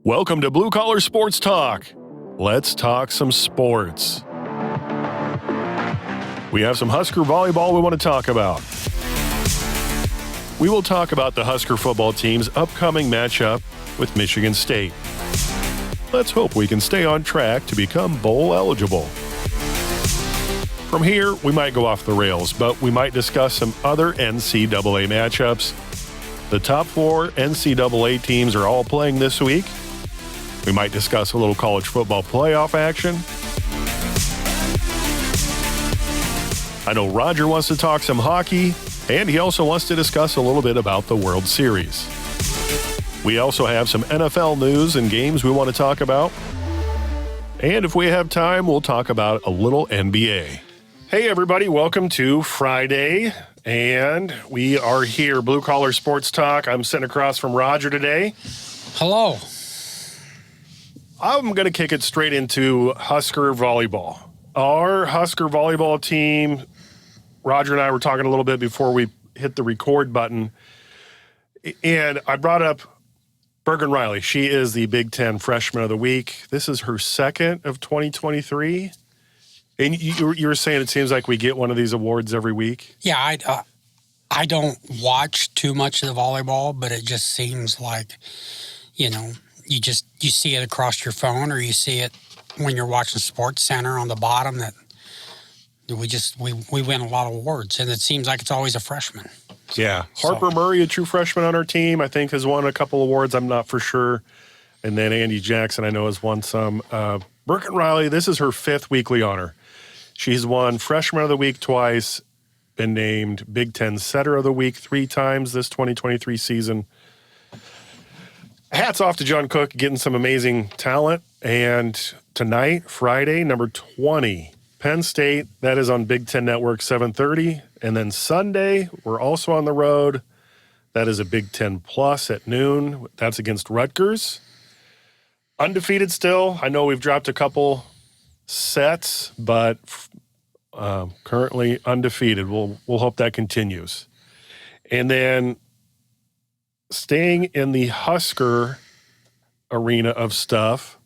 Welcome to Blue Collar Sports Talk. Let's talk some sports. We have some Husker Volleyball we want to talk about. We will talk about the Husker football team's upcoming matchup with Michigan State. Let's hope we can stay on track to become bowl eligible. From here, we might go off the rails, but we might discuss some other NCAA matchups. The top 4 NCAA teams are all playing this week. We might discuss a little college football playoff action. I know Roger wants to talk some hockey, and he also wants to discuss a little bit about the World Series. We also have some NFL news and games we want to talk about. And if we have time, we'll talk about a little NBA. Hey, everybody, welcome to Friday, and we are here, Blue Collar Sports Talk. I'm sitting across from Roger today. Hello. I'm going to kick it straight into Husker Volleyball. Our Husker Volleyball team, Roger and I were talking a little bit before we hit the record button, and I brought up Bergen Riley. She is the Big Ten Freshman of the Week. This is her second of 2023. And you were saying it seems like we get one of these awards every week? Yeah, I don't watch too much of the volleyball, but it just seems like, you see it across your phone, or you see it when you're watching Sports Center on the bottom that we win a lot of awards, and it seems like it's always a freshman. Yeah. Harper Murray, a true freshman on our team, I think has won a couple awards. I'm not for sure. And then Andy Jackson, I know, has won some. Bergen Riley, this is her 5th weekly honor. She's won Freshman of the Week twice, been named Big Ten Setter of the Week 3 times this 2023 season. Hats off to John Cook getting some amazing talent. And tonight, Friday, number 20, Penn State. That is on Big Ten Network, 7:30. And then Sunday, we're also on the road. That is a Big Ten Plus at noon. That's against Rutgers. Undefeated still. I know we've dropped a couple sets, but currently undefeated. We'll hope that continues. And then staying in the Husker arena of stuff,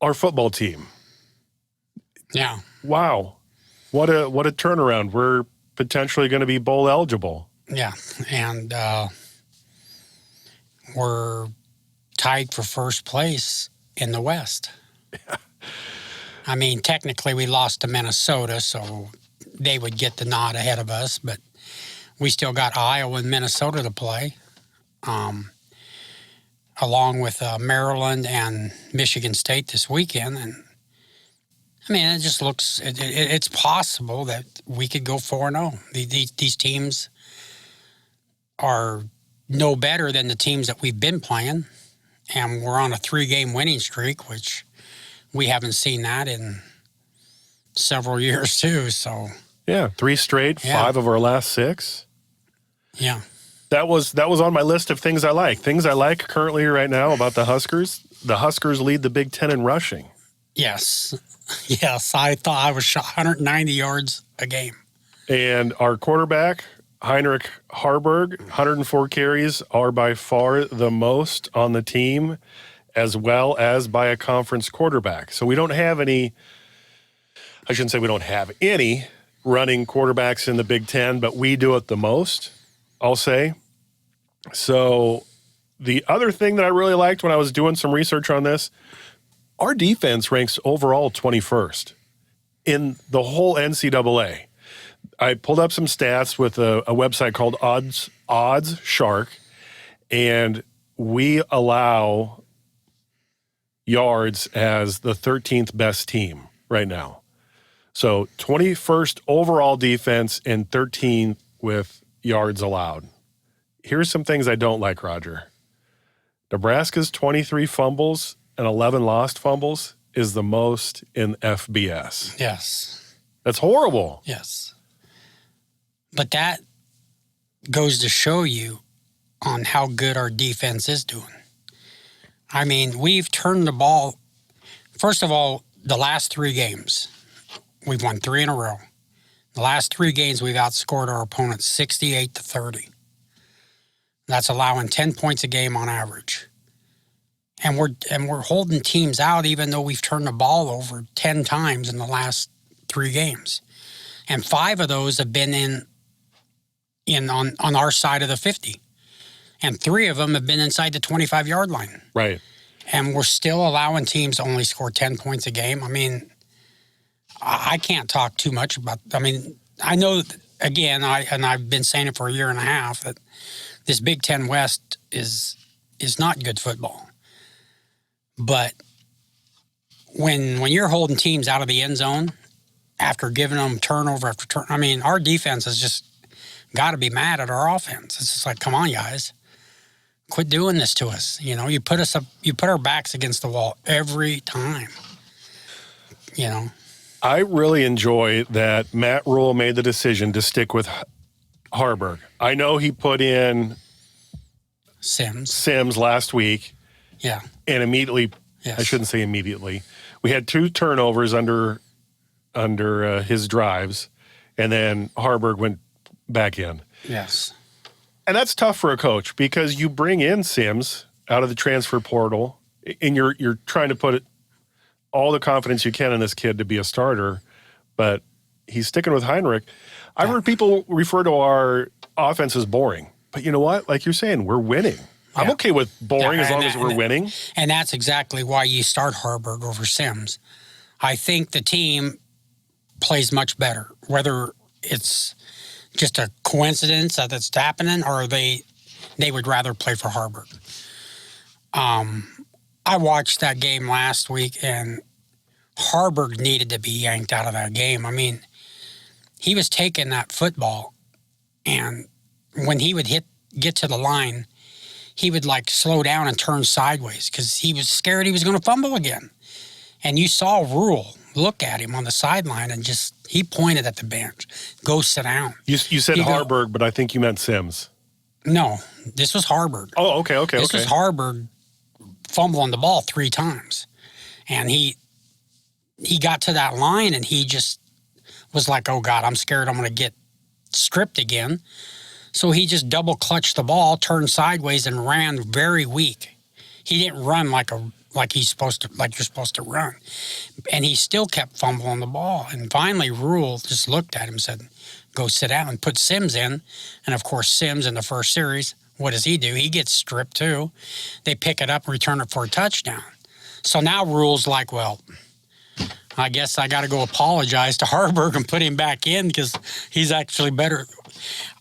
our football team. Yeah. Wow. What a turnaround. We're potentially going to be bowl eligible. Yeah. And we're tied for first place in the West. Yeah. I mean, technically we lost to Minnesota, so they would get the nod ahead of us, but we still got Iowa and Minnesota to play, along with Maryland and Michigan State this weekend. And I mean, it just looks, it's possible that we could go 4-0. These teams are no better than the teams that we've been playing, and we're on a 3-game winning streak, which we haven't seen that in several years too. So yeah, 3 straight, 5 of our last 6. Yeah. That was on my list of things I like. Things I like currently right now about the Huskers. The Huskers lead the Big Ten in rushing. Yes. Yes, I thought I was shot 190 yards a game. And our quarterback, Heinrich Harburg, 104 carries are by far the most on the team, as well as by a conference quarterback. So we don't have any, I shouldn't say we don't have any running quarterbacks in the Big Ten, but we do it the most, I'll say. So the other thing that I really liked when I was doing some research on this, our defense ranks overall 21st in the whole NCAA. I pulled up some stats with a website called Odds Shark, and we allow yards as the 13th best team right now. So 21st overall defense and 13th with yards allowed. Here's some things I don't like, Roger. Nebraska's 23 fumbles and 11 lost fumbles is the most in FBS. Yes. That's horrible. Yes. But that goes to show you on how good our defense is doing. I mean, we've turned the ball. First of all, the last 3 games, we've won 3 in a row. The last 3 games, we've outscored our opponents 68-30. That's allowing 10 points a game on average. and we're holding teams out, even though we've turned the ball over 10 times in the last 3 games, and 5 of those have been on our side of the 50, and 3 of them have been inside the 25-yard line. Right. And we're still allowing teams to only score 10 points a game. I mean, I can't talk too much about. I mean, I know that, again, I've been saying it for a year and a half, that this Big Ten West is not good football. But when you're holding teams out of the end zone after giving them turnover after turn, I mean, our defense has just got to be mad at our offense. It's just like, come on, guys, quit doing this to us. You know, you put our backs against the wall every time. You know, I really enjoy that Matt Rule made the decision to stick with Harburg. I know he put in Sims last week. Yeah. And immediately, yes. I shouldn't say immediately, we had 2 turnovers under his drives, and then Harburg went back in. Yes. And that's tough for a coach because you bring in Sims out of the transfer portal, and you're trying to put all the confidence you can in this kid to be a starter, but he's sticking with Heinrich. I've heard people refer to our offense as boring, but you know what? Like you're saying, we're winning. Yeah. I'm okay with boring as long as we're winning. And that's exactly why you start Harburg over Sims. I think the team plays much better, whether it's just a coincidence that it's happening or they would rather play for Harburg. I watched that game last week, and Harburg needed to be yanked out of that game. I mean, he was taking that football, and when he would get to the line, he would like slow down and turn sideways because he was scared he was going to fumble again. And you saw Rule look at him on the sideline and he pointed at the bench. Go sit down. You said Harburg, but I think you meant Sims. No, this was Harburg. Oh, okay. This was Harburg fumbling the ball 3 times. And he got to that line and he just was like, oh, God, I'm scared I'm going to get stripped again. So he just double clutched the ball, turned sideways, and ran very weak. He didn't run like you're supposed to run. And he still kept fumbling the ball. And finally, Rule just looked at him and said, go sit down, and put Sims in. And of course, Sims in the first series, what does he do? He gets stripped too. They pick it up and return it for a touchdown. So now Rule's like, well, I guess I got to go apologize to Harburg and put him back in because he's actually better.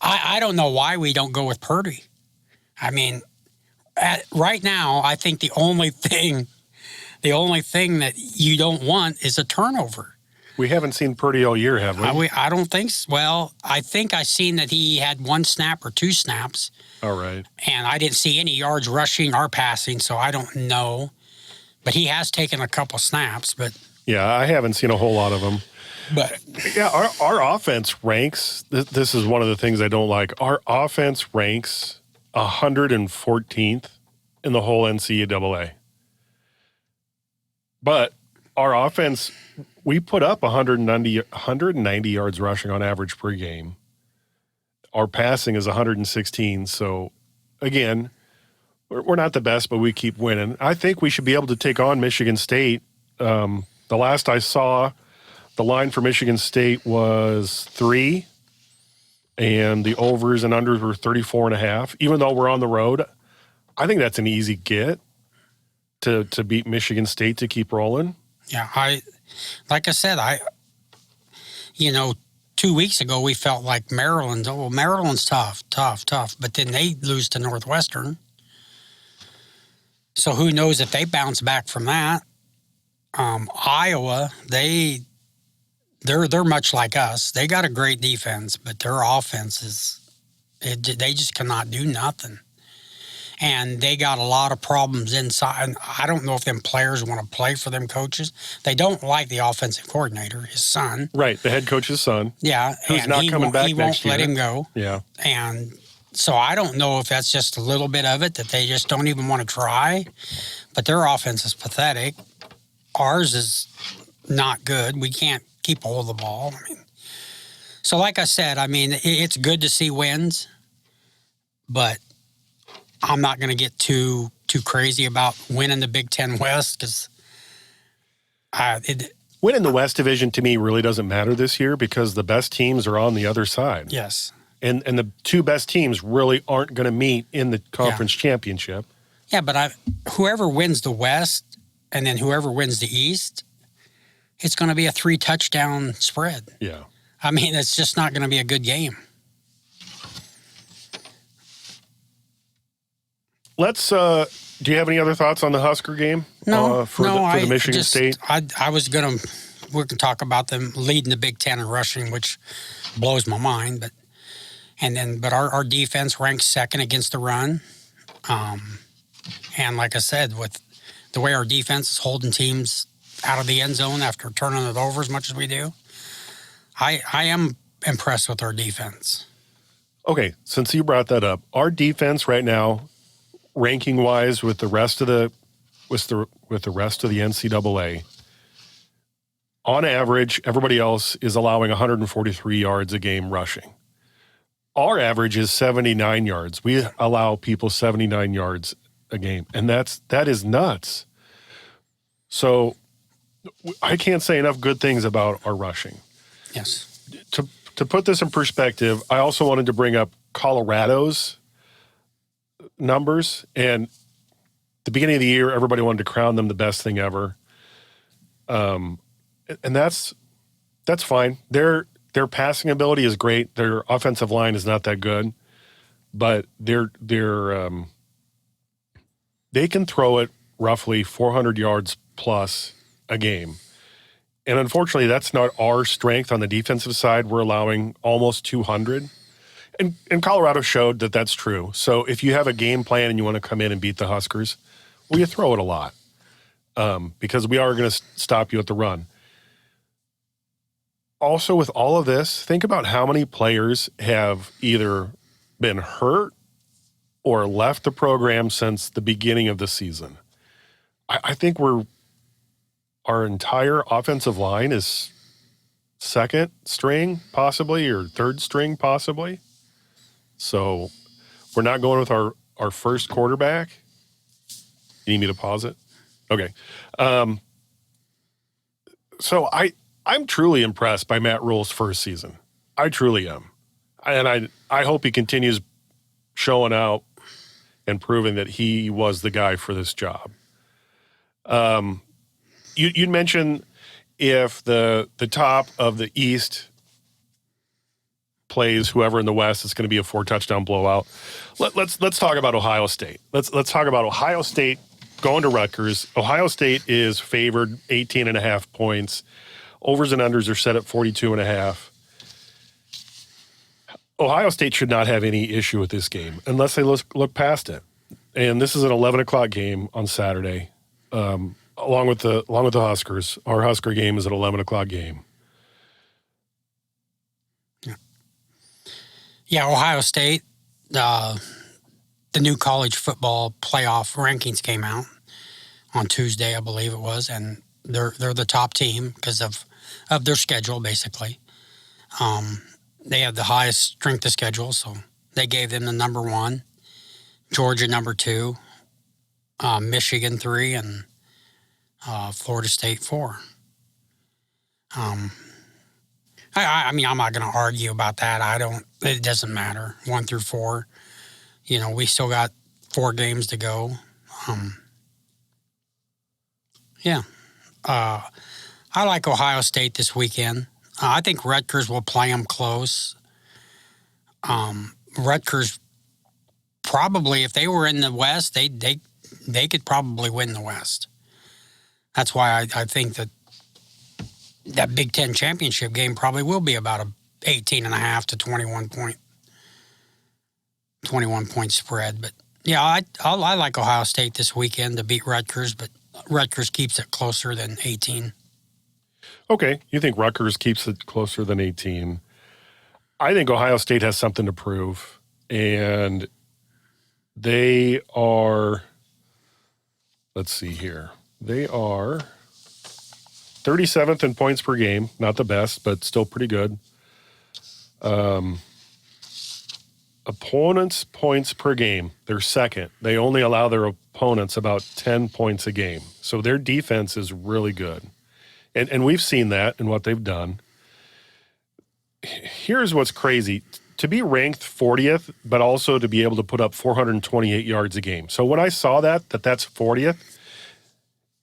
I don't know why we don't go with Purdy. I mean, right now, I think the only thing that you don't want is a turnover. We haven't seen Purdy all year, have we? I don't think so. Well, I think I seen that he had 1 snap or 2 snaps. All right. And I didn't see any yards rushing or passing, so I don't know. But he has taken a couple snaps, but... Yeah, I haven't seen a whole lot of them. But yeah, our offense ranks, this is one of the things I don't like. Our offense ranks 114th in the whole NCAA. But our offense, we put up 190 yards rushing on average per game. Our passing is 116. So, again, we're not the best, but we keep winning. I think we should be able to take on Michigan State. The last I saw, the line for Michigan State was 3, and the overs and unders were 34.5. Even though we're on the road, I think that's an easy get to beat Michigan State to keep rolling. Yeah, like I said, 2 weeks ago we felt like Maryland's tough, but then they lose to Northwestern. So who knows if they bounce back from that. Iowa, they're much like us. They got a great defense, but their offense they just cannot do nothing. And they got a lot of problems inside. I don't know if them players want to play for them coaches. They don't like the offensive coordinator, his son. Right, the head coach's son. Yeah. Who's not coming back next year. He won't let him go. Yeah. And so I don't know if that's just a little bit of it, that they just don't even want to try. But their offense is pathetic. Ours is not good. We can't keep a hold of the ball. So like I said, it's good to see wins, but I'm not going to get too too crazy about winning the Big Ten West because winning the West Division to me really doesn't matter this year because the best teams are on the other side. Yes. And the two best teams really aren't going to meet in the conference championship. Yeah, but whoever wins the West and then whoever wins the East, it's going to be a 3-touchdown spread. Yeah. I mean, it's just not going to be a good game. Let's. Do you have any other thoughts on the Husker game? No, for the Michigan State. I was gonna. We're gonna talk about them leading the Big Ten in rushing, which blows my mind. But our defense ranks second against the run, and like I said, with the way our defense is holding teams out of the end zone after turning it over as much as we do, I am impressed with our defense. Okay, since you brought that up, our defense right now, ranking wise, with the rest of the NCAA, on average, everybody else is allowing 143 yards a game rushing. Our average is 79 yards. We allow people 79 yards a game, and that is nuts. So I can't say enough good things about our rushing. Yes. To put this in perspective, I also wanted to bring up Colorado's numbers. And the beginning of the year, everybody wanted to crown them the best thing ever. And that's fine. Their passing ability is great. Their offensive line is not that good, but they can throw it roughly 400 yards plus a game. And unfortunately, that's not our strength on the defensive side. We're allowing almost 200. And Colorado showed that that's true. So if you have a game plan and you want to come in and beat the Huskers, well, you throw it a lot because we are going to stop you at the run. Also, with all of this, think about how many players have either been hurt or left the program since the beginning of the season. I think our entire offensive line is second string possibly or third string possibly. So we're not going with our first quarterback. You need me to pause it? Okay. So I'm truly impressed by Matt Rule's first season. I truly am. And I hope he continues showing out and proving that he was the guy for this job. You'd mentioned if the top of the East plays whoever in the West, it's going to be a 4-touchdown blowout. Let's talk about Ohio State. Let's talk about Ohio State going to Rutgers. Ohio State is favored 18.5 points. Overs and unders are set at 42.5. Ohio State should not have any issue with this game unless they look past it. And this is an 11 o'clock game on Saturday. Along with the Huskers. Our Husker game is an 11 o'clock game. Yeah, Ohio State, the new college football playoff rankings came out on Tuesday, I believe it was, and they're the top team because of their schedule, basically. They have the highest strength of schedule, so they gave them the number 1, Georgia number 2, Michigan 3, and Florida State 4. I mean, I'm not going to argue about that. It doesn't matter. 1 through 4. You know, we still got 4 games to go. I like Ohio State this weekend. I think Rutgers will play them close. Rutgers probably, if they were in the West, they could probably win the West. That's why I think that Big Ten championship game probably will be about a 18.5 to 21 point spread. But yeah, I like Ohio State this weekend to beat Rutgers, but Rutgers keeps it closer than 18. Okay, you think Rutgers keeps it closer than 18. I think Ohio State has something to prove, and they are, let's see here, they are 37th in points per game. Not the best, but still pretty good. opponents' points per game, they're second. They only allow their opponents about 10 points a game. So their defense is really good. And we've seen that in what they've done. Here's what's crazy. To be ranked 40th, but also to be able to put up 428 yards a game. So when I saw that's 40th,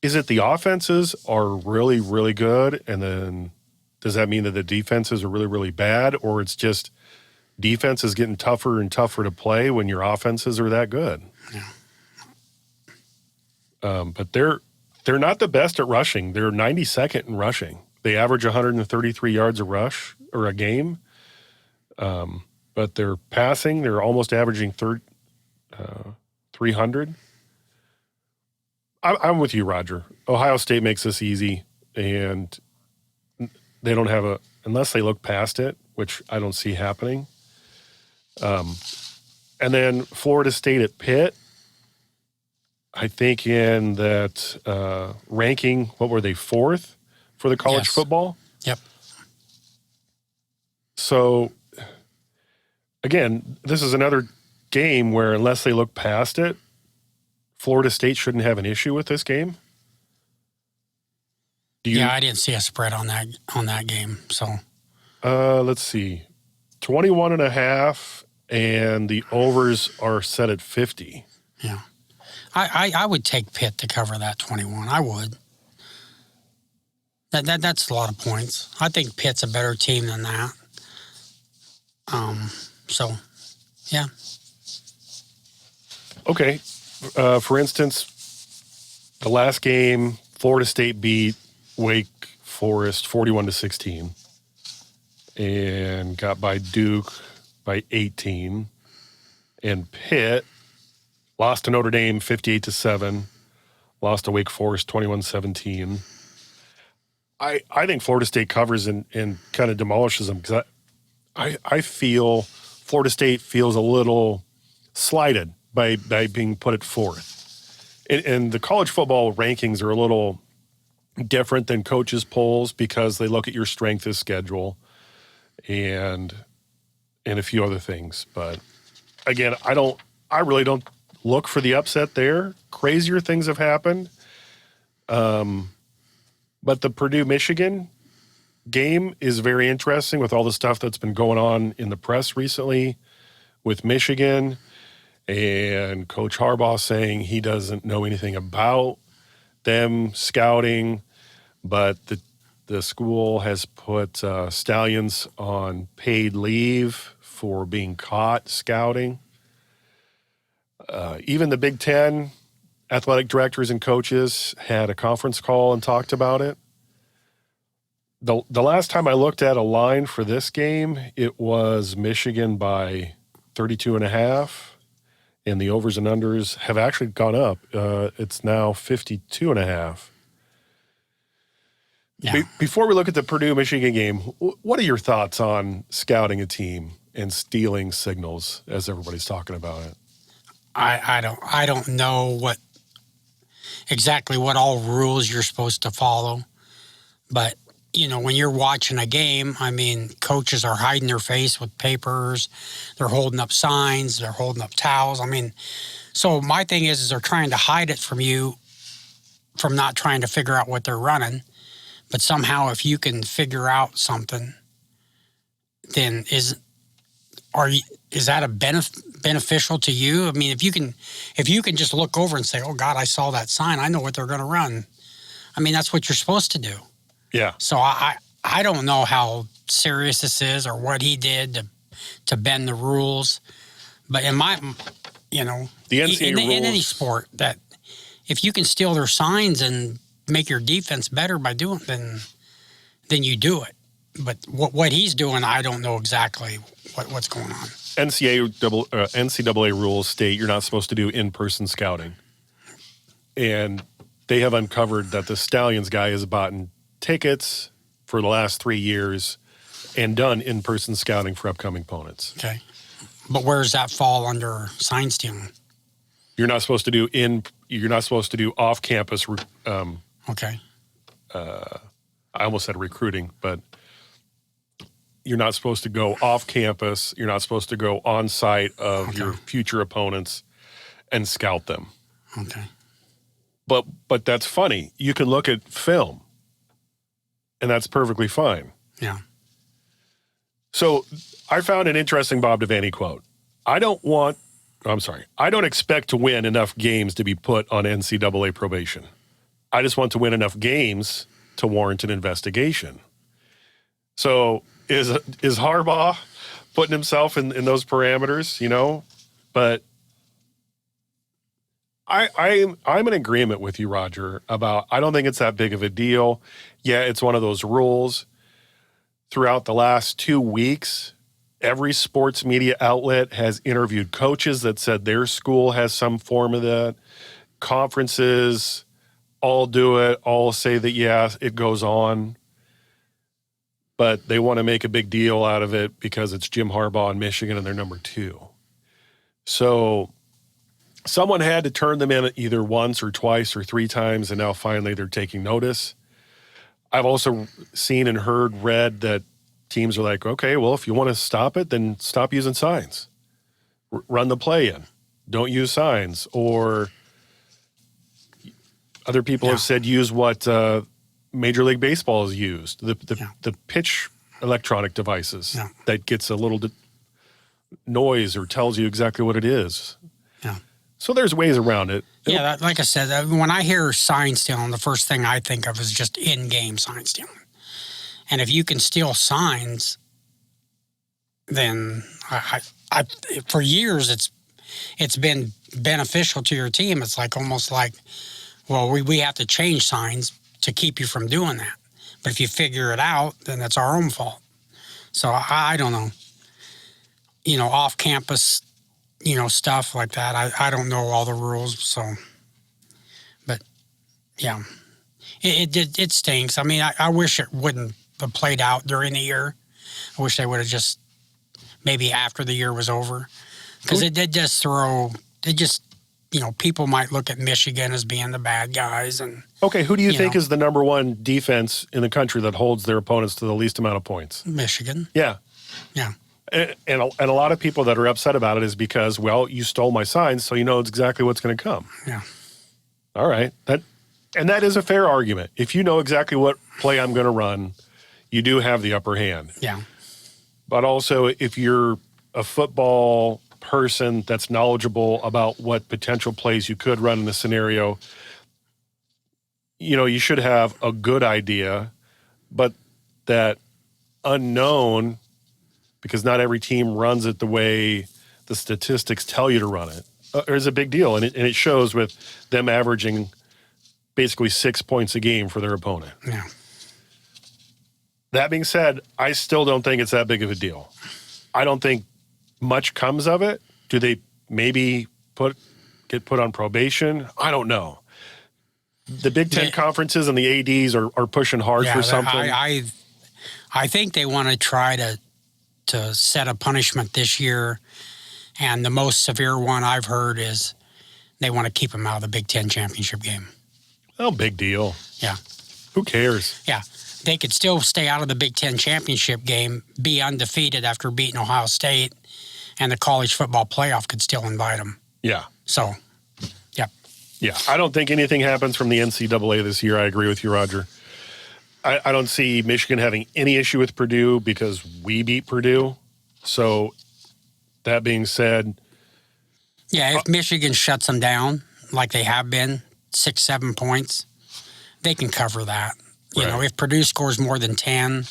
is it the offenses are really, really good? And then does that mean that the defenses are really, really bad? Or it's just defense is getting tougher and tougher to play when your offenses are that good? Yeah. But they're not the best at rushing. They're 92nd in rushing. They average 133 yards a rush or a game. But they're passing. They're almost averaging 300. I'm with you, Roger. Ohio State makes this easy, and they don't have unless they look past it, which I don't see happening. And then Florida State at Pitt. I think in that ranking, what were they, 4th for the college football? Yep. So, again, this is another game where unless they look past it, Florida State shouldn't have an issue with this game. I didn't see a spread on that game. So, let's see, 21.5, and the overs are set at 50. Yeah. I would take Pitt to cover that 21. I would. That's a lot of points. I think Pitt's a better team than that. So, yeah. Okay. For instance, the last game, Florida State beat Wake Forest 41-16 and got by Duke by 18. And Pitt lost to Notre Dame 58-7, lost to Wake Forest 21-17. I think Florida State covers and kind of demolishes them because I feel Florida State feels a little slighted by being put at 4th. And the college football rankings are a little different than coaches' polls because they look at your strength of schedule and a few other things. But again, I really don't look for the upset there. Crazier things have happened. But the Purdue-Michigan game is very interesting with all the stuff that's been going on in the press recently with Michigan and Coach Harbaugh saying he doesn't know anything about them scouting, but the school has put Stallions on paid leave for being caught scouting. Even the Big Ten athletic directors and coaches had a conference call and talked about it. The last time I looked at a line for this game, it was Michigan by 32.5, and the overs and unders have actually gone up. It's now 52.5. Yeah. Before we look at the Purdue-Michigan game, what are your thoughts on scouting a team and stealing signals as everybody's talking about it? I don't know exactly what all rules you're supposed to follow, but when you're watching a game, I mean, coaches are hiding their face with papers, they're holding up signs, they're holding up towels. I mean, so my thing is they're trying to hide it from you, from not trying to figure out what they're running. But somehow, if you can figure out something, then is that a beneficial to you? I mean, if you can just look over and say, "Oh God, I saw that sign. I know what they're going to run." I mean, that's what you're supposed to do. Yeah. So I don't know how serious this is or what he did to bend the rules, but in my the NCAA rules, in any sport, that if you can steal their signs and make your defense better by doing it, then you do it. But what he's doing, I don't know exactly what's going on. NCAA rules state you're not supposed to do in-person scouting. And they have uncovered that the Stallions guy has bought tickets for the last 3 years and done in-person scouting for upcoming opponents. Okay. But where does that fall under sign stealing? You're not supposed to do off-campus okay. I almost said recruiting, but you're not supposed to go off campus. You're not supposed to go on site of your future opponents and scout them. Okay. But that's funny. You can look at film, and that's perfectly fine. Yeah. So I found an interesting Bob Devaney quote. I don't expect to win enough games to be put on NCAA probation. I just want to win enough games to warrant an investigation. So is Harbaugh putting himself in those parameters, But I'm in agreement with you, Roger, about I don't think it's that big of a deal. Yeah, it's one of those rules. Throughout the last 2 weeks, every sports media outlet has interviewed coaches that said their school has some form of that. Conferences all do it, all say that, yeah, it goes on. But they want to make a big deal out of it because it's Jim Harbaugh in Michigan and they're number 2. So someone had to turn them in either once or twice or 3 times, and now finally they're taking notice. I've also seen and read that teams are like, okay, well, if you want to stop it, then stop using signs. Run the play in. Don't use signs. Or other people have said use what Major League Baseball has used, the pitch electronic devices that gets a little noise or tells you exactly what it is. Yeah. So there's ways around it. Yeah, like I said, when I hear sign stealing, the first thing I think of is just in-game sign stealing. And if you can steal signs, then I for years it's been beneficial to your team. It's like almost like, well, we have to change signs to keep you from doing that. But if you figure it out, then that's our own fault. So I don't know. Off-campus, stuff like that. I don't know all the rules, so. But, yeah. It stinks. I mean, I wish it wouldn't have played out during the year. I wish they would have just, maybe after the year was over. Because it did just people might look at Michigan as being the bad guys. And okay, who do you think is the number 1 defense in the country that holds their opponents to the least amount of points? Michigan. Yeah. Yeah. And a lot of people that are upset about it is because, well, you stole my signs, so you know exactly what's going to come. Yeah. All right. That is a fair argument. If you know exactly what play I'm going to run, you do have the upper hand. Yeah. But also, if you're a football person that's knowledgeable about what potential plays you could run in the scenario, you should have a good idea, but that unknown, because not every team runs it the way the statistics tell you to run it, is a big deal. And it shows with them averaging basically 6 points a game for their opponent. Yeah. That being said, I still don't think it's that big of a deal. I don't think much comes of it. Do they maybe get put on probation? I don't know. The Big Ten conferences and the ADs are pushing hard for something. I think they want to try to set a punishment this year, and the most severe one I've heard is they want to keep them out of the Big Ten championship game. Oh, big deal. Yeah. Who cares? Yeah. They could still stay out of the Big Ten championship game, be undefeated after beating Ohio State, and the college football playoff could still invite them. Yeah. So, yeah. Yeah. I don't think anything happens from the NCAA this year. I agree with you, Roger. I don't see Michigan having any issue with Purdue because we beat Purdue. So, that being said. Yeah, if Michigan shuts them down like they have been, 6-7 points, they can cover that. You know, if Purdue scores more than 10,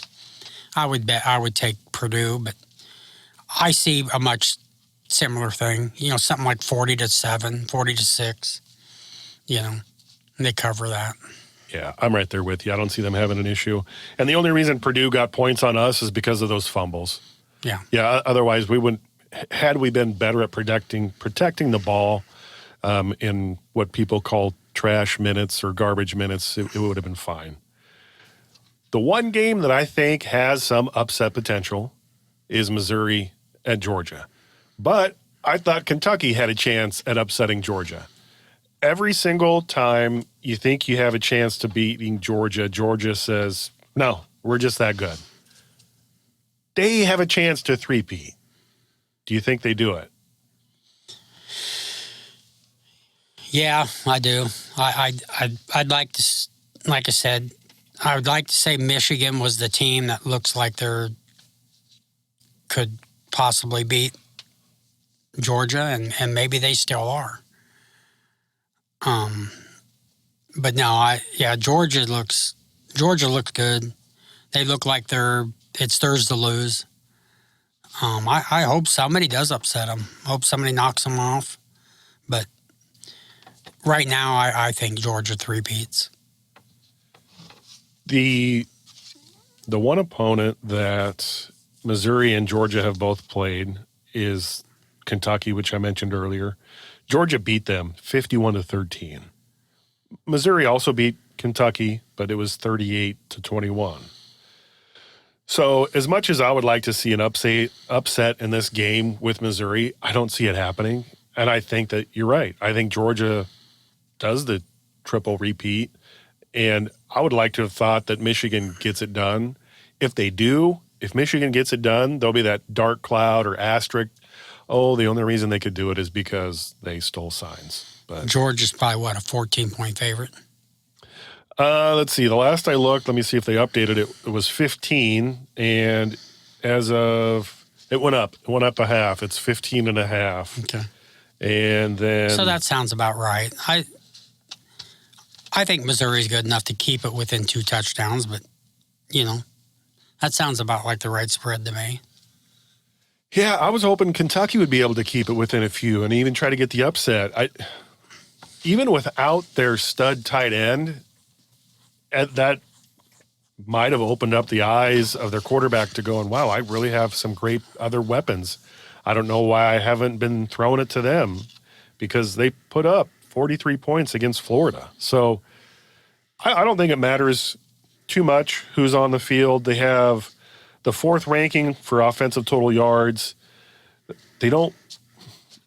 I would take Purdue, but I see a much similar thing. Something like 40-7, 40-6. And they cover that. Yeah, I'm right there with you. I don't see them having an issue. And the only reason Purdue got points on us is because of those fumbles. Yeah. Yeah, otherwise we wouldn't. Had we been better at protecting the ball in what people call trash minutes or garbage minutes, it would have been fine. The one game that I think has some upset potential is Missouri at Georgia. But I thought Kentucky had a chance at upsetting Georgia. Every single time you think you have a chance to beating Georgia, Georgia says, no, we're just that good. they have a chance to three-peat. Do you think they do it? Yeah, I do. I'd like to, like I said, I would like to say Michigan was the team that looks like they're could possibly beat Georgia, and maybe they still are. But no, Georgia looks good. They look like it's theirs to lose. I hope somebody does upset them. Hope somebody knocks them off. But right now, I think Georgia three-peats. The one opponent that Missouri and Georgia have both played is Kentucky, which I mentioned earlier. Georgia beat them 51-13. Missouri also beat Kentucky, but it was 38-21. So as much as I would like to see an upset in this game with Missouri, I don't see it happening. And I think that you're right. I think Georgia does the triple repeat. And I would like to have thought that Michigan gets it done. If they do, if Michigan gets it done, there'll be that dark cloud or asterisk. Oh, the only reason they could do it is because they stole signs. But Georgia's probably, a 14-point favorite? Let's see. The last I looked, let me see if they updated it. It was 15, and as of it went up. It went up a half. It's 15.5. Okay. And then so that sounds about right. I think Missouri's good enough to keep it within 2 touchdowns, but that sounds about like the right spread to me. Yeah, I was hoping Kentucky would be able to keep it within a few and even try to get the upset. Even without their stud tight end, that might have opened up the eyes of their quarterback to going, wow, I really have some great other weapons. I don't know why I haven't been throwing it to them, because they put up 43 points against Florida. So I don't think it matters too much who's on the field. They have the 4th ranking for offensive total yards. They don't,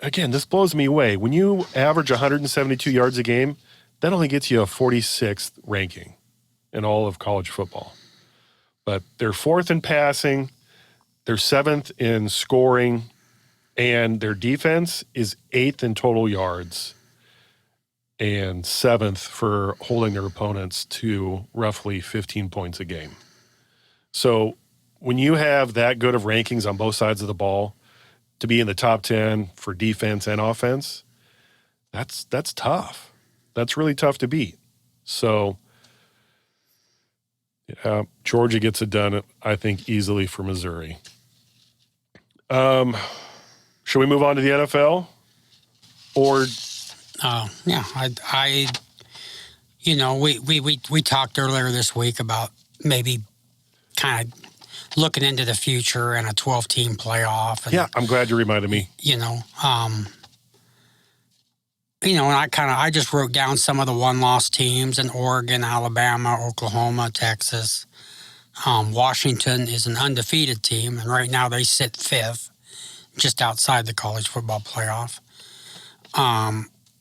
again, this blows me away. When you average 172 yards a game, that only gets you a 46th ranking in all of college football. But they're 4th in passing, they're 7th in scoring, and their defense is 8th in total yards and 7th for holding their opponents to roughly 15 points a game. So when you have that good of rankings on both sides of the ball, to be in the top 10 for defense and offense, that's tough. That's really tough to beat. So Georgia gets it done, I think, easily for Missouri. Should we move on to the NFL? Or yeah, we talked earlier this week about maybe kind of looking into the future and a 12-team playoff. And, yeah, I'm glad you reminded me. And I just wrote down some of the one-loss teams in Oregon, Alabama, Oklahoma, Texas. Washington is an undefeated team, and right now they sit 5th, just outside the college football playoff.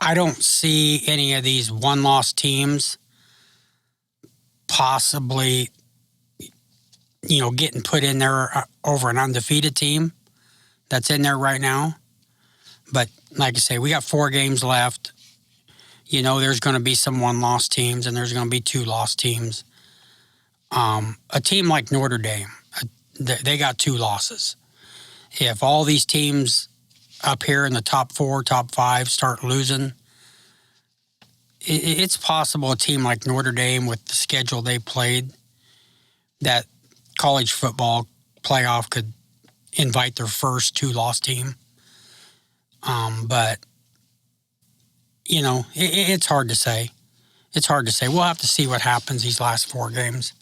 I don't see any of these one-loss teams possibly, getting put in there over an undefeated team that's in there right now. But like I say, we got 4 games left. There's going to be some one-loss teams, and there's going to be 2-loss teams. A team like Notre Dame, they got 2 losses. If all these teams up here in the top 4, top 5 start losing, it's possible a team like Notre Dame, with the schedule they played, that college football playoff could invite their first 2-loss team. But, it's hard to say. It's hard to say. We'll have to see what happens these last 4 games.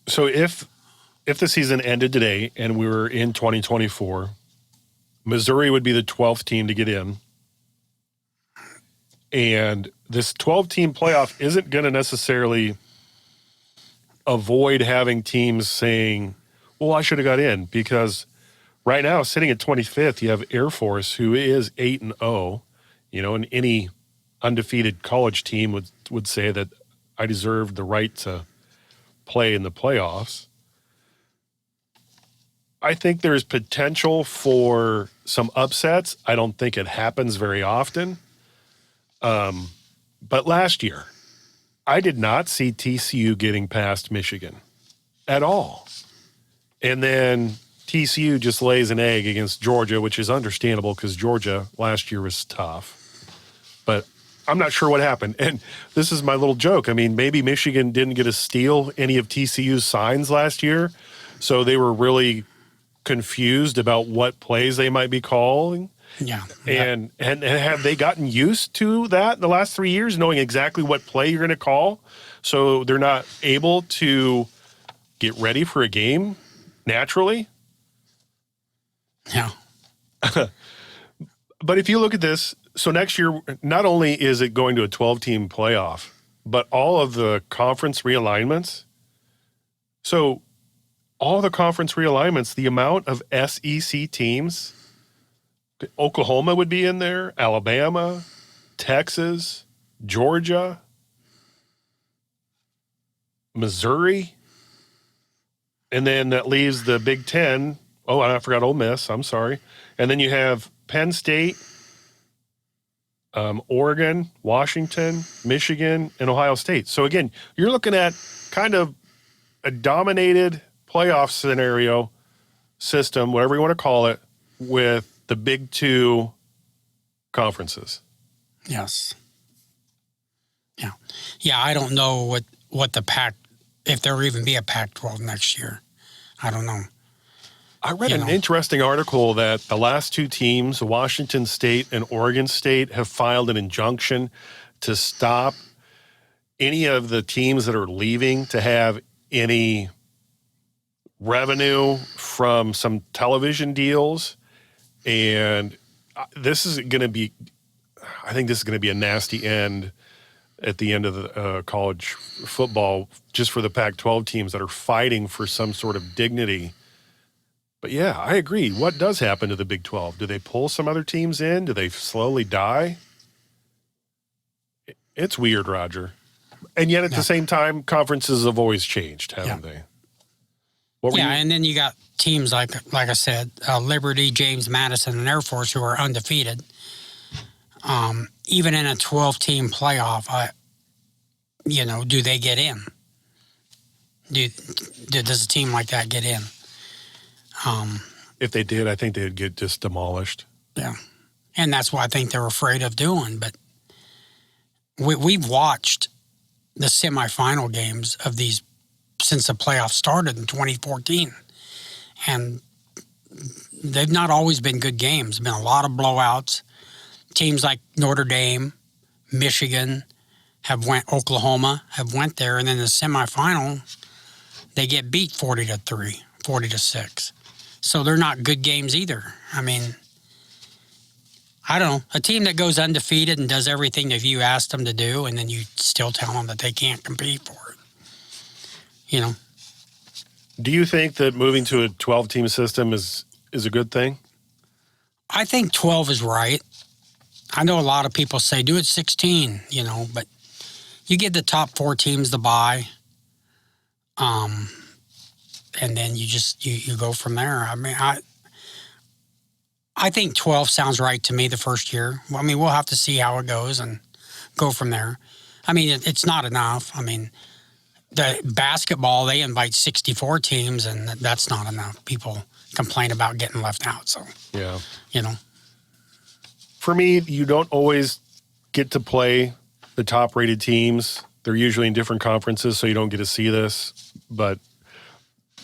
So if the season ended today and we were in 2024, Missouri would be the 12th team to get in. And this 12-team playoff isn't going to necessarily avoid having teams saying, well, I should have got in, because right now, sitting at 25th, you have Air Force, who is 8-0. And any undefeated college team would say that I deserve the right to play in the playoffs. I think there's potential for some upsets. I don't think it happens very often. But last year, I did not see TCU getting past Michigan at all. And then TCU just lays an egg against Georgia, which is understandable because Georgia last year was tough. But I'm not sure what happened. And this is my little joke. I mean, maybe Michigan didn't get to steal any of TCU's signs last year, so they were really confused about what plays they might be calling. Yeah. And have they gotten used to that in the last 3 years, knowing exactly what play you're going to call, so they're not able to get ready for a game naturally? Yeah. But if you look at this, so next year, not only is it going to a 12-team playoff, but all of the conference realignments. So all the conference realignments, the amount of SEC teams, Oklahoma would be in there, Alabama, Texas, Georgia, Missouri, and then that leaves the Big Ten. Oh, I forgot Ole Miss. I'm sorry. And then you have Penn State, Oregon, Washington, Michigan, and Ohio State. So again, you're looking at kind of a dominated playoff scenario system, whatever you want to call it, with the big two conferences. Yes. Yeah. Yeah, I don't know what the Pac, if there will even be a Pac-12 next year. I don't know. I read an interesting article that the last two teams, Washington State and Oregon State, have filed an injunction to stop any of the teams that are leaving to have any revenue from some television deals. And this is going to be, I think this is going to be a nasty end at the end of the college football, just for the Pac-12 teams that are fighting for some sort of dignity. But yeah, I agree. What does happen to the Big 12? Do they pull some other teams in? Do they slowly die? It's weird, Roger. And yet at the same time, conferences have always changed, haven't they? And then you got teams like I said, Liberty, James Madison, and Air Force, who are undefeated. Even in a 12-team playoff, do they get in? Does a team like that get in? If they did, I think they'd get just demolished. Yeah, and that's what I think they're afraid of doing. But we've watched the semifinal games of these since the playoffs started in 2014, and they've not always been good games. There've been a lot of blowouts. Teams like Notre Dame, Michigan, Oklahoma have went there, and then the semifinal, they get beat 40-3, 40-6. So they're not good games either. I mean, I don't know. A team that goes undefeated and does everything that you asked them to do, and then you still tell them that they can't compete for it. Do you think that moving to a 12-team system is a good thing? I think 12 is right. I know a lot of people say do it 16, but you give the top 4 teams the bye. And then you go from there. I mean, I think 12 sounds right to me the first year. I mean, we'll have to see how it goes and go from there. I mean, it's not enough. I mean, the basketball, they invite 64 teams, and that's not enough. People complain about getting left out. So, yeah. For me, you don't always get to play the top-rated teams. They're usually in different conferences, so you don't get to see this. But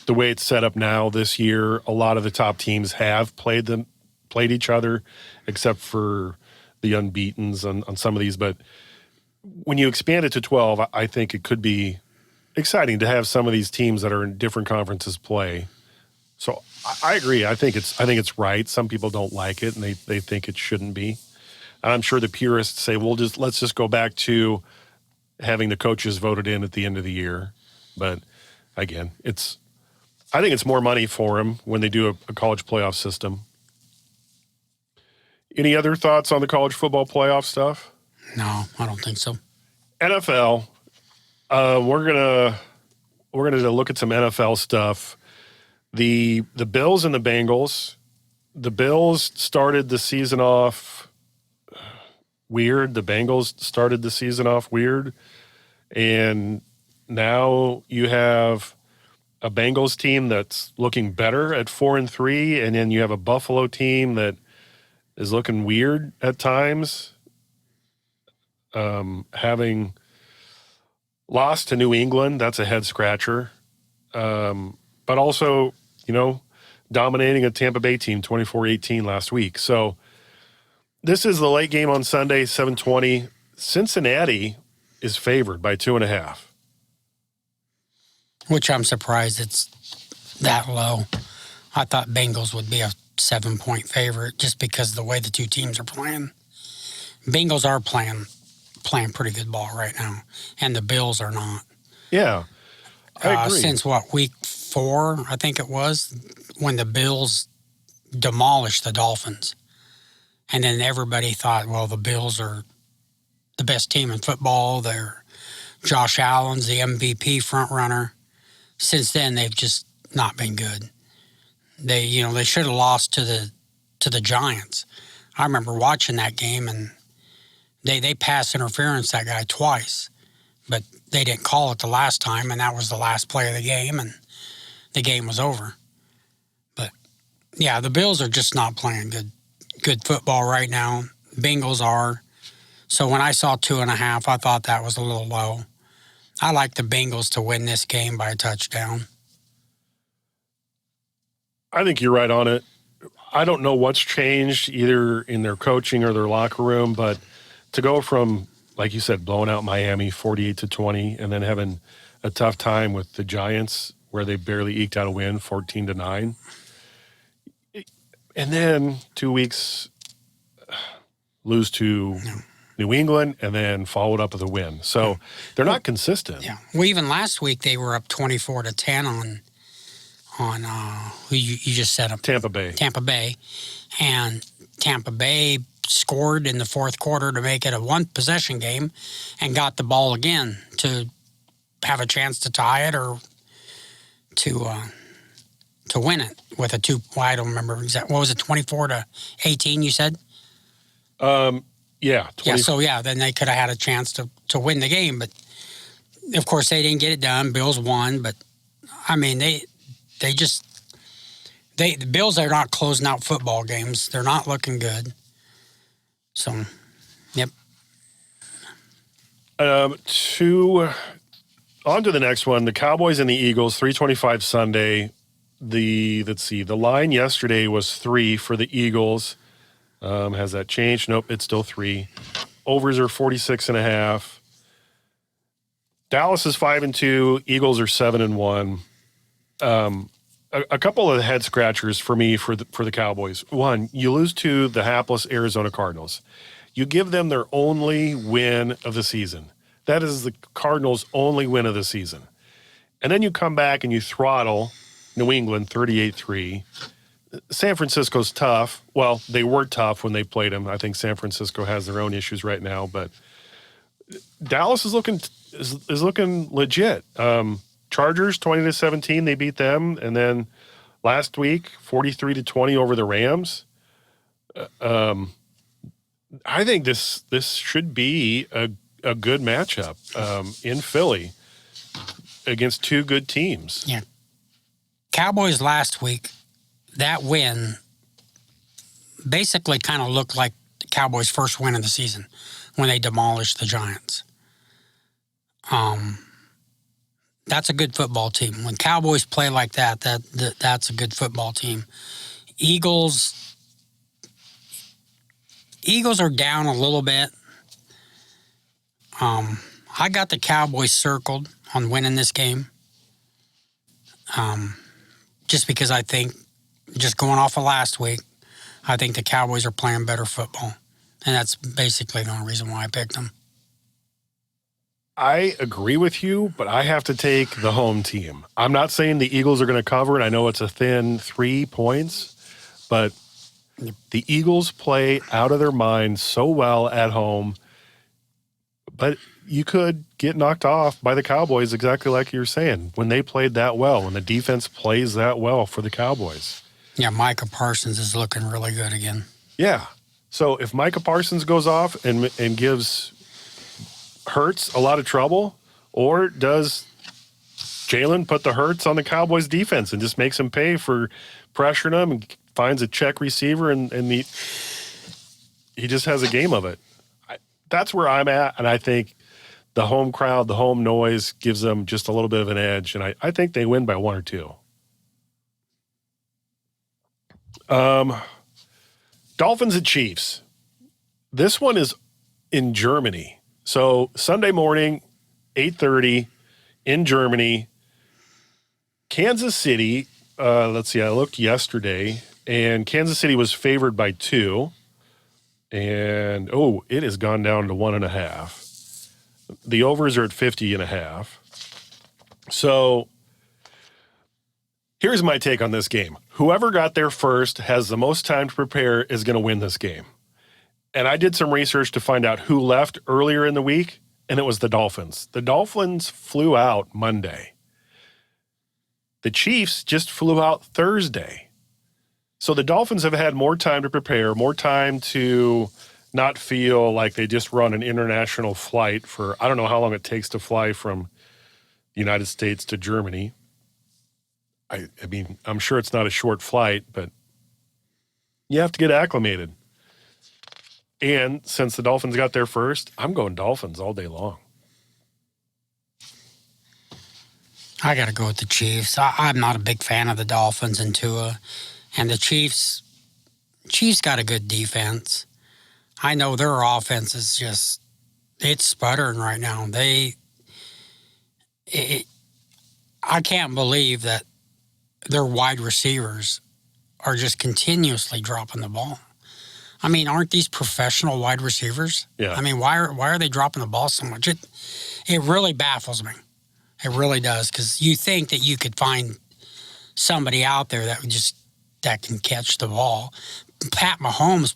the way it's set up now this year, a lot of the top teams have played each other, except for the unbeatens on some of these. But when you expand it to 12, I think it could be exciting to have some of these teams that are in different conferences play. So I agree. I think it's right. Some people don't like it, and they think it shouldn't be. And I'm sure the purists say, well, let's just go back to having the coaches voted in at the end of the year. But again, I think it's more money for them when they do a college playoff system. Any other thoughts on the college football playoff stuff? No, I don't think so. NFL, we're going to we're going to look at some NFL stuff. The Bills and the Bengals. The Bills started the season off weird. The Bengals started the season off weird. And now you have a Bengals team that's looking better at 4-3, and then you have a Buffalo team that is looking weird at times, having lost to New England. That's a head scratcher. But also, dominating a Tampa Bay team 24-18 last week. So this is the late game on Sunday, 7:20. Cincinnati is favored by 2.5. Which I'm surprised it's that low. I thought Bengals would be a 7-point favorite just because of the way the two teams are playing. Bengals are playing pretty good ball right now, and the Bills are not. Yeah, I agree. Since week 4, I think it was, when the Bills demolished the Dolphins. And then everybody thought, well, the Bills are the best team in football. They're Josh Allen's the MVP front runner. Since then, they've just not been good. They should have lost to the Giants. I remember watching that game, and they pass interference that guy twice, but they didn't call it the last time, and that was the last play of the game, and the game was over. But yeah, the Bills are just not playing good football right now. Bengals are. So when I saw 2.5, I thought that was a little low. I like the Bengals to win this game by a touchdown. I think you're right on it. I don't know what's changed either in their coaching or their locker room, but to go from, like you said, blowing out Miami 48-20 and then having a tough time with the Giants where they barely eked out a win 14-9. And then 2 weeks lose to New England, and then followed up with a win. So they're not consistent. Yeah. Well, even last week they were up 24-10 on who you just said up. Tampa Bay. And Tampa Bay scored in the fourth quarter to make it a one-possession game, and got the ball again to have a chance to tie it or to win it with a two. Well, I don't remember exactly. What was it? 24-18. You said. Yeah. 20. Yeah, so then they could have had a chance to win the game, but of course they didn't get it done. Bills won, but I mean the Bills are not closing out football games. They're not looking good. So, yep. On to the next one. The Cowboys and the Eagles, 3:25 Sunday. The line yesterday was 3 for the Eagles. Has that changed? Nope, it's still 3. Overs are 46.5. Dallas is 5-2. Eagles are 7-1. A couple of head scratchers for me for the Cowboys. One, you lose to the hapless Arizona Cardinals. You give them their only win of the season. That is the Cardinals' only win of the season. And then you come back and you throttle New England 38-3. San Francisco's tough. Well, they were tough when they played them. I think San Francisco has their own issues right now, but Dallas is looking legit. Chargers 20-17, they beat them, and then last week 43-20 over the Rams. I think this should be a good matchup in Philly against two good teams. Yeah. Cowboys last week, that win basically kind of looked like the Cowboys' first win of the season when they demolished the Giants. That's a good football team. When Cowboys play like that's a good football team. Eagles are down a little bit. I got the Cowboys circled on winning this game. Just because I think, just going off of last week, I think the Cowboys are playing better football. And that's basically the only reason why I picked them. I agree with you, but I have to take the home team. I'm not saying the Eagles are going to cover it. I know it's a thin 3 points, but the Eagles play out of their minds so well at home. But you could get knocked off by the Cowboys exactly like you were saying, when they played that well, when the defense plays that well for the Cowboys. Yeah, Micah Parsons is looking really good again. Yeah. So if Micah Parsons goes off and gives Hurts a lot of trouble, or does Jalen put the Hurts on the Cowboys defense and just makes him pay for pressuring them and finds a check receiver and he just has a game of it. That's where I'm at, and I think the home crowd, the home noise gives them just a little bit of an edge, and I think they win by 1 or 2. Dolphins and Chiefs. This one is in Germany. So Sunday morning, 8:30 in Germany. Kansas City, let's see, I looked yesterday, and Kansas City was favored by 2. And, it has gone down to 1.5. The overs are at 50.5. So here's my take on this game. Whoever got there first has the most time to prepare is going to win this game. And I did some research to find out who left earlier in the week, and it was the Dolphins. The Dolphins flew out Monday. The Chiefs just flew out Thursday. So the Dolphins have had more time to prepare, more time to not feel like they just run an international flight for, I don't know how long it takes to fly from the United States to Germany. I mean, I'm sure it's not a short flight, but you have to get acclimated. And since the Dolphins got there first, I'm going Dolphins all day long. I got to go with the Chiefs. I'm not a big fan of the Dolphins and Tua. And the Chiefs got a good defense. I know their offense is just, it's sputtering right now. I can't believe that their wide receivers are just continuously dropping the ball. I mean, aren't these professional wide receivers? Yeah. I mean, why are they dropping the ball so much? It really baffles me. It really does, because you think that you could find somebody out there that can catch the ball. Pat Mahomes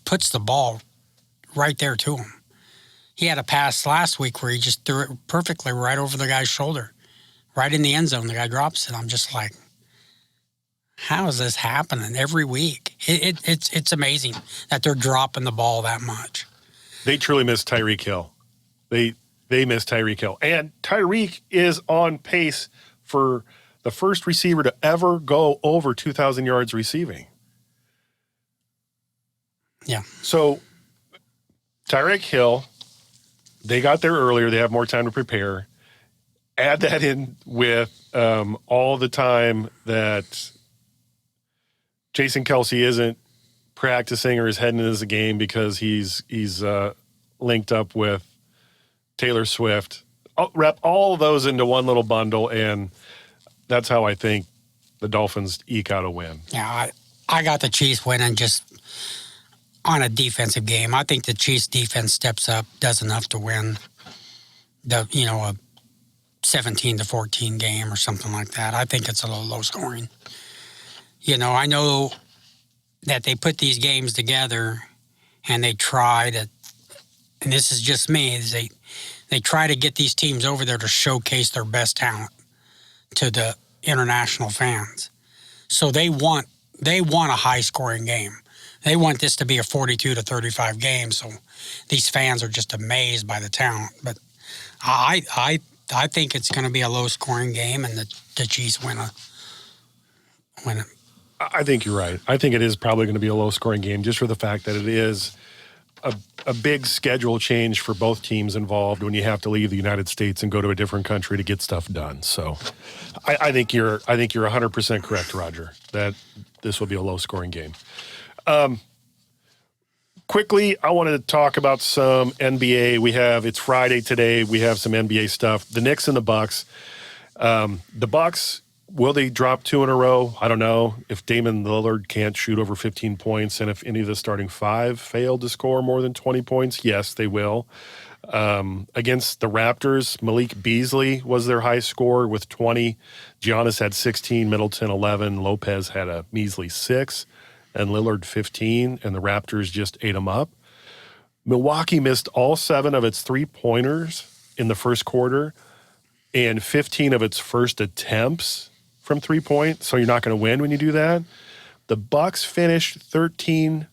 puts the ball right there to him. He had a pass last week where he just threw it perfectly right over the guy's shoulder, right in the end zone. The guy drops it. I'm just like, how is this happening every week? It's amazing that they're dropping the ball that much. They truly miss Tyreek Hill. They miss Tyreek Hill. And Tyreek is on pace for the first receiver to ever go over 2,000 yards receiving. Yeah. So Tyreek Hill, they got there earlier. They have more time to prepare. Add that in with all the time that Jason Kelce isn't practicing or is heading into the game because he's linked up with Taylor Swift. I'll wrap all of those into one little bundle, and that's how I think the Dolphins eke out a win. Yeah, I got the Chiefs winning just on a defensive game. I think the Chiefs defense steps up, does enough to win a 17-14 game or something like that. I think it's a little low scoring. I know that they put these games together and they try to, and this is just me, they try to get these teams over there to showcase their best talent to the international fans. So they want a high-scoring game. They want this to be a 42-35 game, so these fans are just amazed by the talent. But I think it's going to be a low-scoring game, and the Chiefs win it. I think you're right. I think it is probably going to be a low-scoring game just for the fact that it is a big schedule change for both teams involved when you have to leave the United States and go to a different country to get stuff done. So I think you're 100% correct, Roger, that this will be a low-scoring game. Quickly, I wanted to talk about some NBA. It's Friday today. We have some NBA stuff. The Knicks and the Bucks. The Bucks, will they drop 2 in a row? I don't know. If Damian Lillard can't shoot over 15 points and if any of the starting 5 fail to score more than 20 points, yes, they will. Against the Raptors, Malik Beasley was their high scorer with 20. Giannis had 16, Middleton 11, Lopez had a measly 6, and Lillard 15, and the Raptors just ate them up. Milwaukee missed all 7 of its three-pointers in the first quarter and 15 of its first attempts from three-point, so you're not going to win when you do that. The Bucks finished 13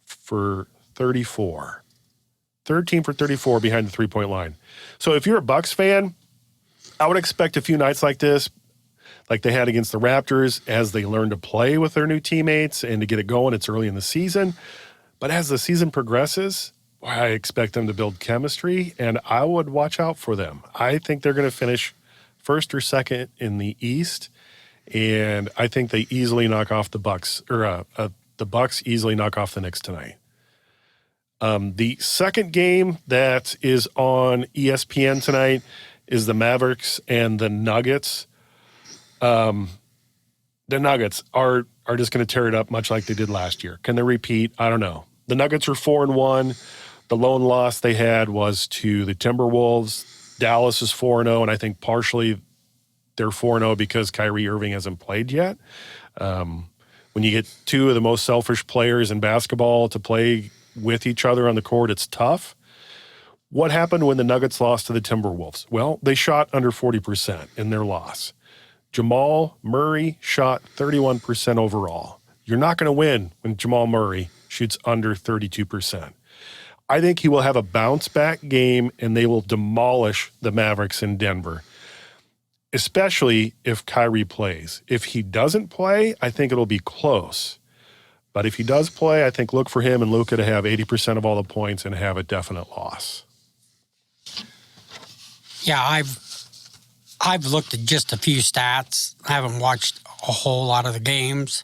for 34. 13 for 34 behind the three-point line. So if you're a Bucks fan, I would expect a few nights like this, like they had against the Raptors, as they learn to play with their new teammates and to get it going. It's early in the season. But as the season progresses, I expect them to build chemistry, and I would watch out for them. I think they're going to finish first or second in the East, and I think they easily knock off the Bucks, or the Bucks easily knock off the Knicks tonight. The second game that is on ESPN tonight is the Mavericks and the Nuggets. The Nuggets are just going to tear it up much like they did last year. Can they repeat? I don't know. The Nuggets are 4-1. The lone loss they had was to the Timberwolves. Dallas is 4-0, and I think partially they're 4-0 because Kyrie Irving hasn't played yet. When you get 2 of the most selfish players in basketball to play with each other on the court, it's tough. What happened when the Nuggets lost to the Timberwolves? Well, they shot under 40% in their loss. Jamal Murray shot 31% overall. You're not going to win when Jamal Murray shoots under 32%. I think he will have a bounce-back game, and they will demolish the Mavericks in Denver, especially if Kyrie plays. If he doesn't play, I think it'll be close. But if he does play, I think look for him and Luka to have 80% of all the points and have a definite loss. Yeah, I've looked at just a few stats. I haven't watched a whole lot of the games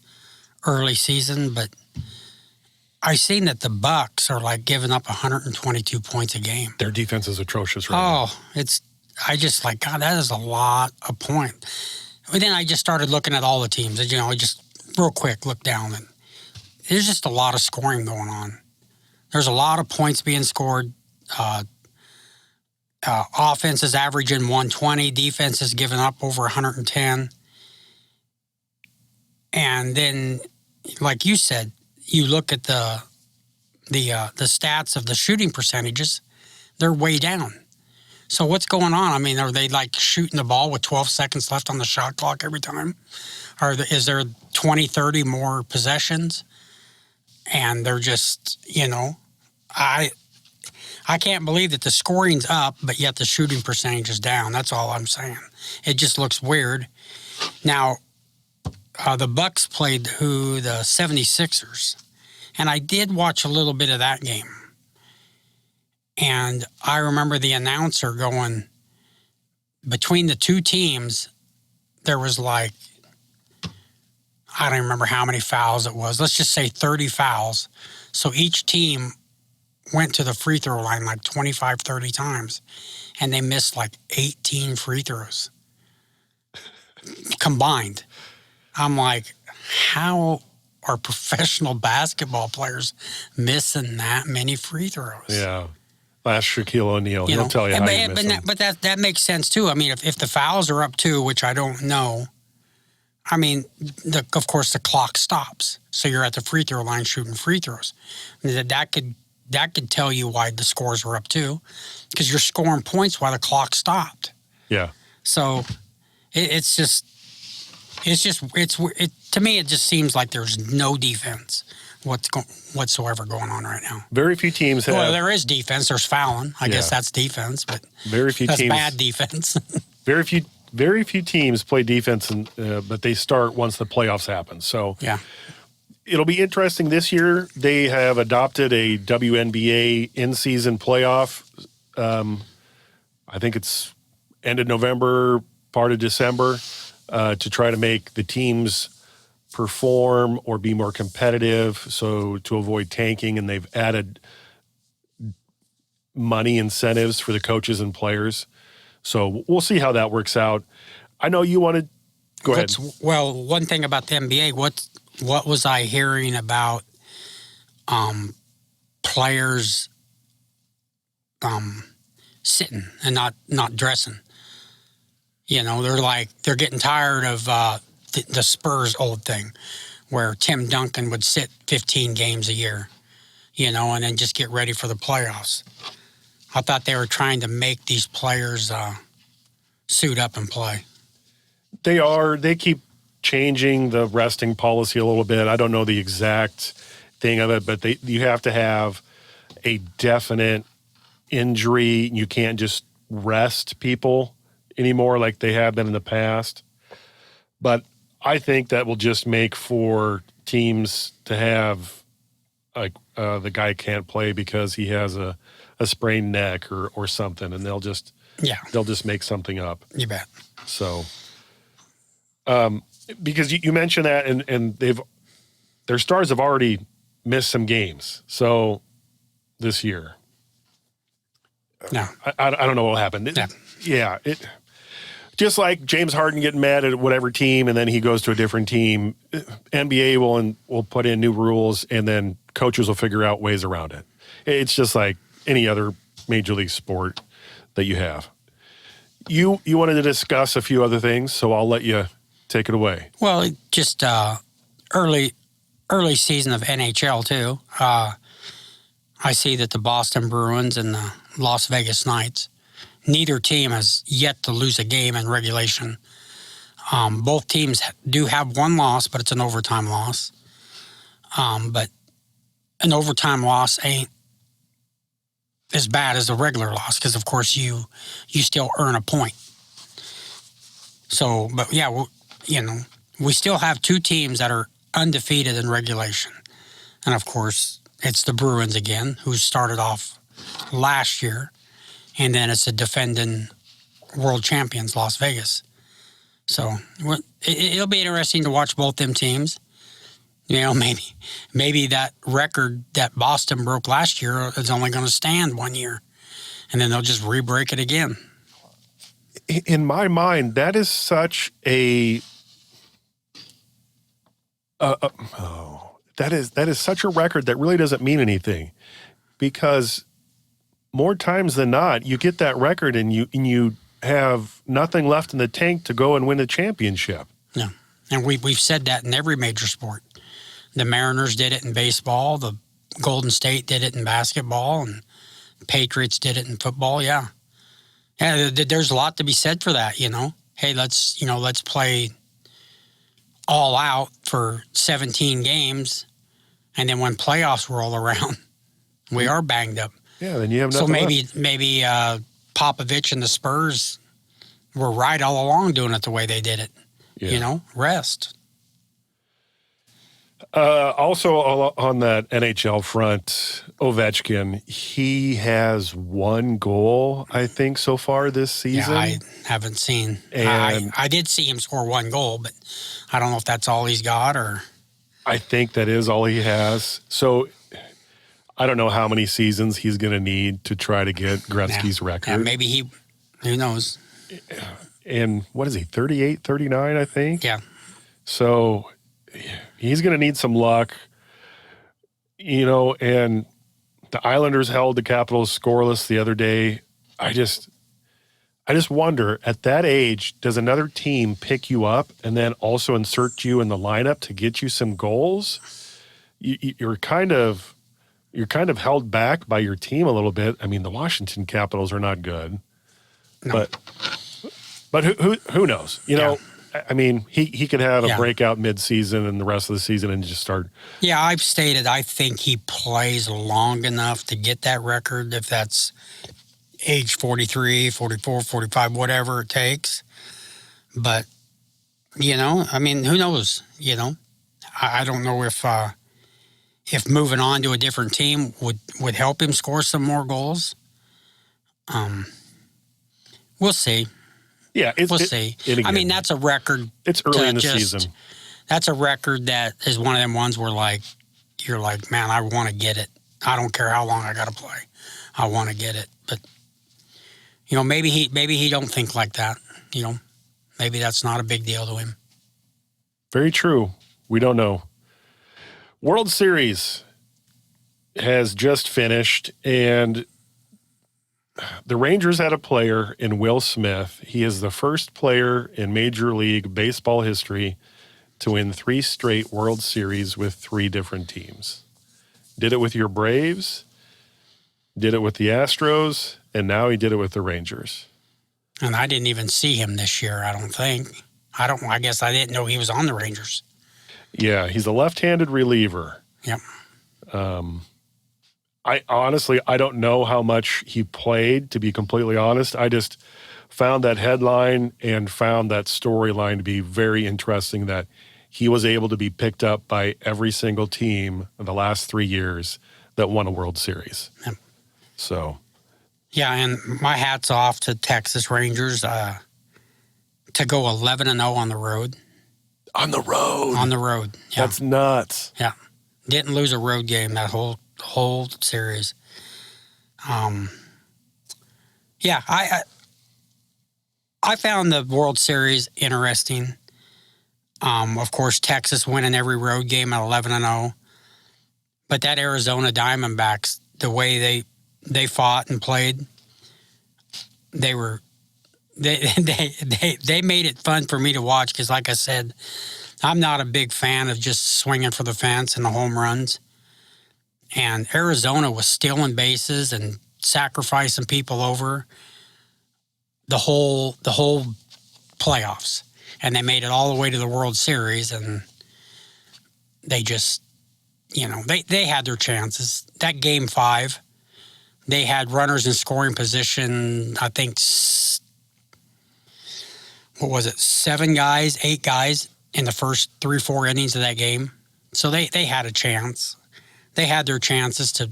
early season, but I've seen that the Bucks are like giving up 122 points a game. Their defense is atrocious right now. I just like, God, that is a lot of points. But then I just started looking at all the teams. Just real quick, look down, and there's just a lot of scoring going on. There's a lot of points being scored. Offense is averaging 120. Defense is giving up over 110. And then, like you said, you look at the stats of the shooting percentages, they're way down. So what's going on? I mean, are they like shooting the ball with 12 seconds left on the shot clock every time? Is there 20, 30 more possessions? And they're just, I can't believe that the scoring's up, but yet the shooting percentage is down. That's all I'm saying. It just looks weird. Now, the Bucks played the 76ers, and I did watch a little bit of that game. And I remember the announcer going, between the two teams, there was like, I don't remember how many fouls it was. Let's just say 30 fouls. So each team went to the free throw line like 25, 30 times, and they missed like 18 free throws combined. I'm like, how are professional basketball players missing that many free throws? Yeah. Last Shaquille O'Neal. He'll tell you how you miss them. But that makes sense, too. I mean, if the fouls are up, too, which I don't know, I mean, of course, the clock stops. So you're at the free throw line shooting free throws. I mean, that could tell you why the scores were up, too, because you're scoring points while the clock stopped. Yeah. So to me, it just seems like there's no defense whatsoever going on right now. Very few teams have. Well, there is defense. There's fouling. I guess that's defense, but that's bad defense. Very few teams play defense, but they start once the playoffs happen. So yeah, it'll be interesting this year. They have adopted a WNBA in-season playoff. I think it's end of November, part of December, to try to make the teams perform or be more competitive, so to avoid tanking, and they've added money incentives for the coaches and players. So we'll see how that works out. I know you want to go ahead. Well, one thing about the NBA, what was I hearing about players sitting and not dressing? They're getting tired of the Spurs old thing where Tim Duncan would sit 15 games a year. and then just get ready for the playoffs. I thought they were trying to make these players suit up and play. They are. They keep changing the resting policy a little bit. I don't know the exact thing of it, but you have to have a definite injury. You can't just rest people anymore like they have been in the past. But I think that will just make for teams to have like the guy can't play because he has a sprained neck or something, and they'll just make something up. You bet. So, because you mentioned that, and their stars have already missed some games. So this year, no, I don't know what will happen. Yeah. Just like James Harden getting mad at whatever team, and then he goes to a different team. NBA will put in new rules, and then coaches will figure out ways around it. It's just like any other major league sport that you have. You wanted to discuss a few other things, so I'll let you take it away. Well, just early season of NHL too. I see that the Boston Bruins and the Las Vegas Knights, neither team has yet to lose a game in regulation. Both teams do have one loss, but it's an overtime loss. But an overtime loss ain't as bad as a regular loss because, of course, you still earn a point. So, but yeah, we still have two teams that are undefeated in regulation. And, of course, it's the Bruins again, who started off last year. And then it's the defending world champions, Las Vegas. So it'll be interesting to watch both them teams. Maybe that record that Boston broke last year is only going to stand 1 year. And then they'll just re-break it again. In my mind, that is such that is such a record that really doesn't mean anything, because more times than not, you get that record and you have nothing left in the tank to go and win a championship. Yeah, and we've said that in every major sport. The Mariners did it in baseball. The Golden State did it in basketball, and the Patriots did it in football. Yeah, there's a lot to be said for that. Hey, let's play all out for 17 games, and then when playoffs roll around, we are banged up. Yeah, then you have nothing left. Maybe Popovich and the Spurs were right all along doing it the way they did it. Yeah. Rest. Also on that NHL front, Ovechkin, he has one goal, I think, so far this season. Yeah, I haven't seen. I did see him score one goal, but I don't know if that's all he's got or. I think that is all he has. So I don't know how many seasons he's going to need to try to get Gretzky's record. Yeah, maybe who knows? And what is he, 38, 39, I think? Yeah. So he's going to need some luck, and the Islanders held the Capitals scoreless the other day. I just wonder, at that age, does another team pick you up and then also insert you in the lineup to get you some goals? You're kind of held back by your team a little bit. I mean, the Washington Capitals are not good, no. but who knows? I mean, he could have a breakout mid-season and the rest of the season and just start. Yeah, I've stated I think he plays long enough to get that record, if that's age 43, 44, 45, whatever it takes. But, I mean, who knows, I don't know if moving on to a different team would help him score some more goals. We'll see. Yeah, we'll see. I mean, that's a record. It's early in the season. That's a record that is one of them ones where, you're like, man, I want to get it. I don't care how long I got to play. I want to get it. But, maybe he don't think like that. Maybe that's not a big deal to him. Very true. We don't know. World Series has just finished, and the Rangers had a player in Will Smith. He is the first player in Major League Baseball history to win 3 straight World Series with 3 different teams. did it with your Braves, did it with the Astros, and now he did it with the Rangers. And I didn't even see him this year, I don't think. I guess I didn't know he was on the Rangers. Yeah, he's a left-handed reliever. Yep. I honestly don't know how much he played, to be completely honest. I just found that headline and found that storyline to be very interesting, that he was able to be picked up by every single team in the last 3 years that won a World Series. Yep. So, yeah, and my hat's off to Texas Rangers to go 11-0 on the road. On the road. On the road. Yeah. That's nuts. Yeah. Didn't lose a road game that whole series. Yeah, I found the World Series interesting. Of course, Texas winning every road game at 11-0. But that Arizona Diamondbacks, the way they fought and played, they made it fun for me to watch because, like I said, I'm not a big fan of just swinging for the fence and the home runs. And Arizona was stealing bases and sacrificing people over the whole playoffs. And they made it all the way to the World Series, and they just, they had their chances. That Game 5, they had runners in scoring position, I think, 7 guys, 8 guys in the first 3-4 innings of that game. So they had a chance. They had their chances to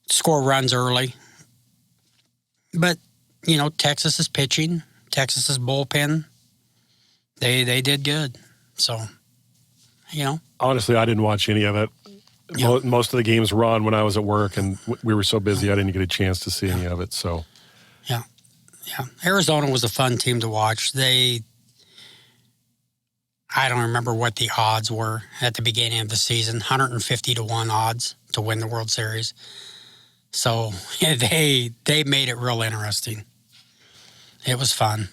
score runs early. But, Texas is pitching. Texas's bullpen, they did good. So, Honestly, I didn't watch any of it. Yep. Most of the games were on when I was at work, and we were so busy I didn't get a chance to see any of it. So, yeah. Arizona was a fun team to watch. I don't remember what the odds were at the beginning of the season, 150-1 odds to win the World Series. So, yeah, they made it real interesting. It was fun.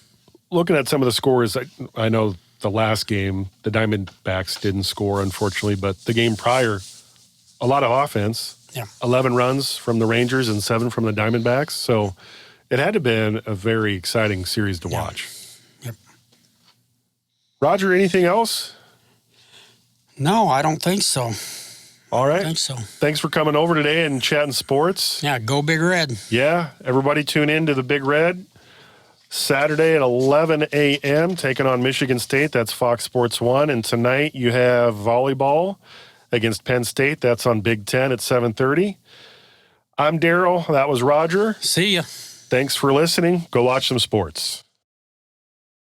Looking at some of the scores, I know the last game, the Diamondbacks didn't score, unfortunately, but the game prior, a lot of offense. Yeah. 11 runs from the Rangers and 7 from the Diamondbacks. So it had to have been a very exciting series to watch. Yep. Roger, anything else? No, I don't think so. All right. I think so. Thanks for coming over today and chatting sports. Yeah, go Big Red. Yeah, everybody tune in to the Big Red. Saturday at 11 a.m., taking on Michigan State. That's Fox Sports 1. And tonight you have volleyball against Penn State. That's on Big Ten at 7:30. I'm Daryl. That was Roger. See ya. Thanks for listening. Go watch some sports.